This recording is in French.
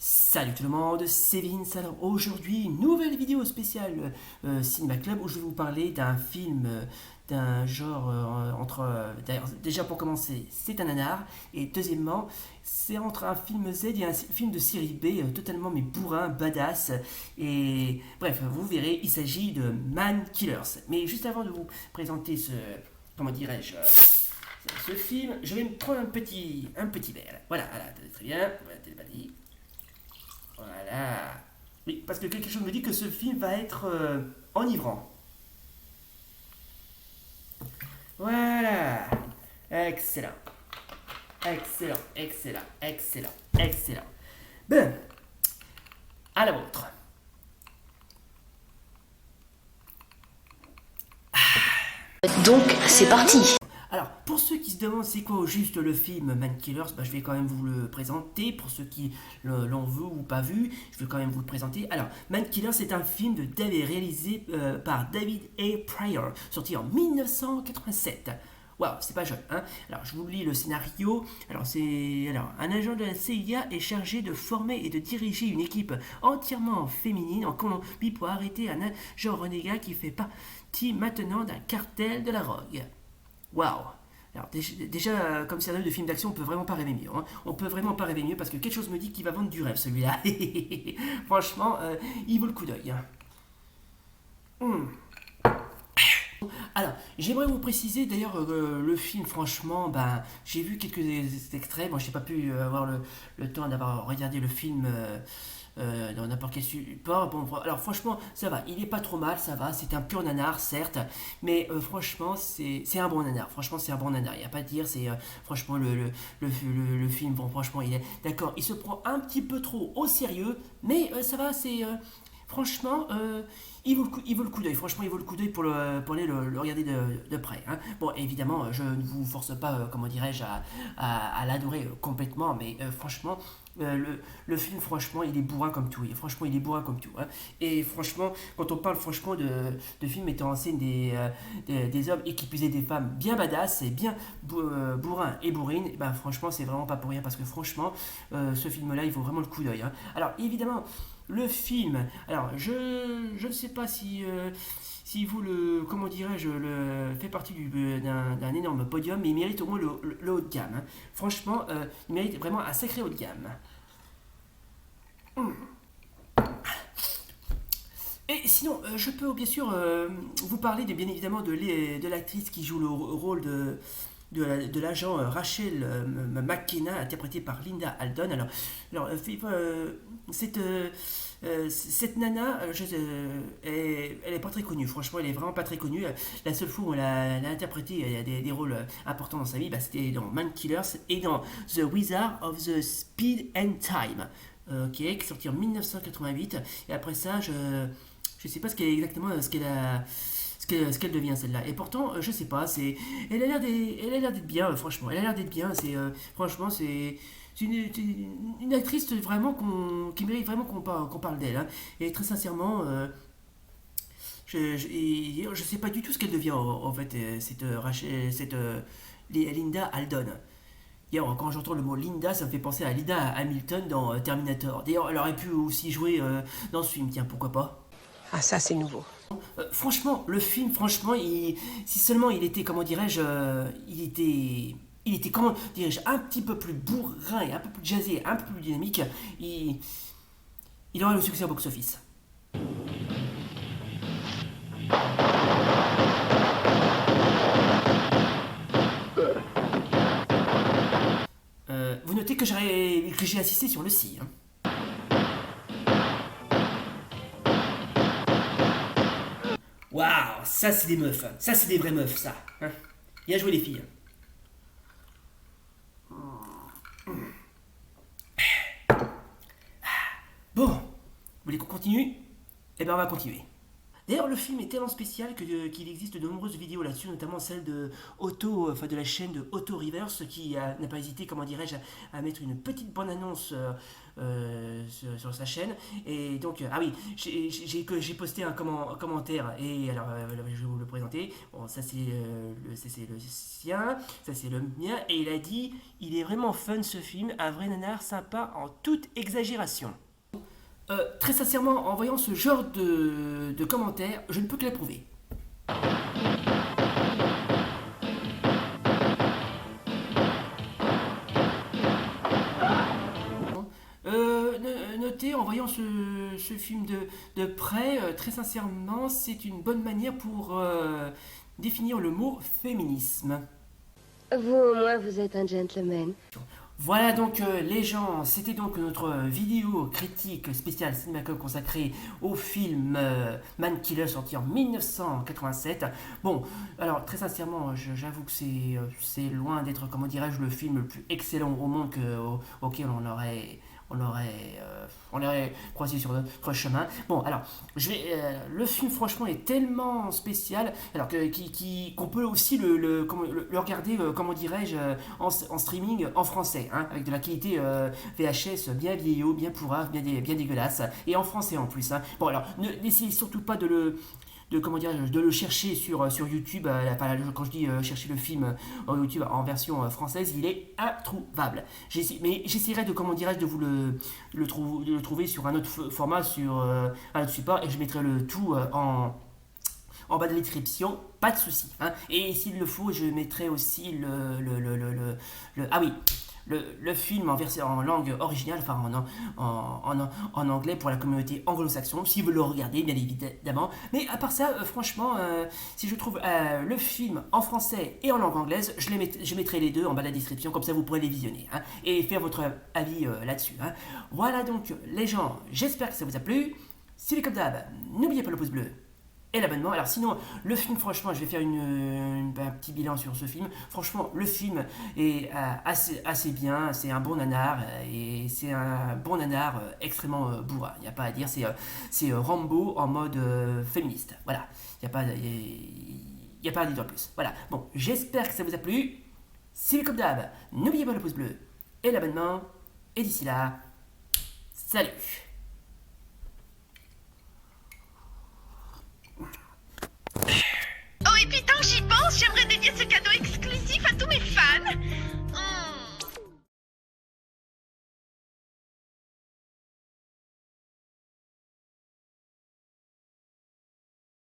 Salut tout le monde, c'est Vince. Alors aujourd'hui, une nouvelle vidéo spéciale Cinéma Club où je vais vous parler d'un film d'un genre d'ailleurs, déjà pour commencer, c'est un nanar. Et deuxièmement, c'est entre un film Z et un film de série B totalement mais bourrin, badass. Et bref, vous verrez, il s'agit de Man Killers. Mais juste avant de vous présenter comment dirais-je, ce film, je vais me prendre un petit verre. Voilà, très bien, voilà, t'es parti. Voilà. Oui, parce que quelque chose me dit que ce film va être enivrant. Voilà. Excellent. Excellent. Ben, à la vôtre. Donc, c'est parti. Alors, pour ceux qui se demandent c'est quoi au juste le film Man Killers, je vais quand même vous le présenter. Pour ceux qui l'ont vu ou pas vu, je vais quand même vous le présenter. Alors, Man Killers, c'est un film de David réalisé par David A. Pryor, sorti en 1987. Waouh, c'est pas jeune, hein. Alors, je vous lis le scénario. Alors, un agent de la CIA est chargé de former et de diriger une équipe entièrement féminine en Colombie pour arrêter un agent renégat qui fait partie maintenant d'un cartel de la drogue. Waouh. Alors déjà, comme scénario de film d'action, on peut vraiment pas rêver mieux, hein. On peut vraiment pas rêver mieux parce que quelque chose me dit qu'il va vendre du rêve celui-là. Franchement, il vaut le coup d'œil, hein. Alors, j'aimerais vous préciser d'ailleurs le film, franchement, j'ai vu quelques extraits. Moi, j'ai pas pu avoir le temps d'avoir regardé le film dans n'importe quel support. Bon, alors franchement, ça va. Il est pas trop mal, ça va. C'est un pur nanar, certes, mais franchement, c'est un bon nanar. Franchement, c'est un bon nanar. Il y a pas à dire. C'est franchement le film. Bon, franchement, il est d'accord. Il se prend un petit peu trop au sérieux, mais ça va. C'est franchement, il vaut le coup d'œil. Franchement, il vaut le coup d'œil pour aller le regarder de près, hein. Bon, évidemment, je ne vous force pas, comment dirais-je, à l'adorer complètement, mais franchement, le film, franchement, il est bourrin comme tout. Franchement, il est bourrin comme tout, hein. Et franchement, quand on parle franchement de films mettant en scène des hommes et qui plus est des femmes bien badass et bien bourrins et bourrines, franchement, c'est vraiment pas pour rien parce que franchement, ce film-là, il vaut vraiment le coup d'œil, hein. Alors, évidemment, le film, alors je ne sais pas si vous comment dirais-je, le fait partie d'un énorme podium, mais il mérite au moins le haut de gamme, hein. Franchement, il mérite vraiment un sacré haut de gamme. Et sinon, je peux bien sûr vous parler bien évidemment de l'actrice qui joue le rôle de l'agent Rachel McKenna, interprétée par Linda Aldon. Cette, cette nana, elle est pas très connue, franchement, elle est vraiment pas très connue. La seule fois où elle a interprété des rôles importants dans sa vie, c'était dans Man Killers et dans The Wizard of the Speed and Time, qui est sorti en 1988. Et après ça, je sais pas exactement ce qu'elle devient celle-là. Et pourtant, je sais pas, elle a l'air d'être bien, franchement. Elle a l'air d'être bien. Franchement, c'est une actrice vraiment qui mérite vraiment qu'on parle d'elle, hein. Et très sincèrement, je sais pas du tout ce qu'elle devient en fait, Linda Aldon. D'ailleurs, quand j'entends le mot Linda, ça me fait penser à Linda Hamilton dans Terminator. D'ailleurs, elle aurait pu aussi jouer dans ce film, tiens, pourquoi pas. Ah, ça, c'est nouveau. Franchement, le film, franchement, si seulement il était, comment dirais-je, il était, comment dirais-je, un petit peu plus bourrin, et un peu plus jazzé, un peu plus dynamique, il aurait le succès au box-office. Vous notez que j'ai assisté sur le si, hein. Waouh, ça c'est des meufs, hein. Ça c'est des vraies meufs, ça, hein. Bien joué les filles. Bon, vous voulez qu'on continue? Eh bien, on va continuer. D'ailleurs, le film est tellement spécial qu'il existe de nombreuses vidéos là-dessus, notamment celle de de la chaîne de Auto Reverse, qui n'a pas hésité, comment dirais-je, à mettre une petite bande-annonce sur sa chaîne. Et donc, ah oui, j'ai posté un commentaire, et alors, je vais vous le présenter. Bon, ça c'est le sien, ça c'est le mien, et il a dit, il est vraiment fun ce film, un vrai nanar sympa en toute exagération. Très sincèrement, en voyant ce genre de commentaires, je ne peux que l'approuver. Notez, en voyant ce film de près, très sincèrement, c'est une bonne manière pour définir le mot féminisme. Vous, au moins, vous êtes un gentleman. Voilà donc les gens, c'était donc notre vidéo critique spéciale CinemaCom consacrée au film Man Killer sorti en 1987. Bon, alors très sincèrement, j'avoue que c'est loin d'être, comment dirais-je, le film le plus excellent au monde auquel on aurait croisé sur notre chemin. Bon, alors, le film, franchement, est tellement spécial, alors qu'on peut aussi le regarder, comment dirais-je, en streaming en français, hein, avec de la qualité VHS bien vieillot, bien pourrave, bien dégueulasse, et en français en plus. Hein. Bon, alors, n'essayez surtout pas de le chercher sur YouTube. Quand je dis chercher le film en YouTube en version française, il est introuvable. Mais j'essaierai de, comment dirais-je, de vous de le trouver sur un autre format, sur un autre support, et je mettrai le tout en bas de la description, pas de souci. Hein. Et s'il le faut, je mettrai aussi ah oui, le film en langue originale, enfin en anglais pour la communauté anglo-saxonne, si vous le regardez, bien évidemment. Mais à part ça, franchement, si je trouve le film en français et en langue anglaise, je mettrai les deux en bas de la description, comme ça vous pourrez les visionner, hein, et faire votre avis là-dessus. Hein. Voilà donc les gens, j'espère que ça vous a plu. Si c'est comme d'hab, n'oubliez pas le pouce bleu et l'abonnement. Alors sinon, le film, franchement, je vais faire un petit bilan sur ce film. Franchement, le film est assez bien, c'est un bon nanar, et c'est un bon nanar extrêmement bourrin, il n'y a pas à dire, c'est Rambo en mode féministe. Voilà, il n'y a pas à dire de plus. Voilà, bon, j'espère que ça vous a plu. Si comme d'hab, n'oubliez pas le pouce bleu et l'abonnement, et d'ici là, salut. Oh, et puis tant que j'y pense, j'aimerais dédier ce cadeau exclusif à tous mes fans.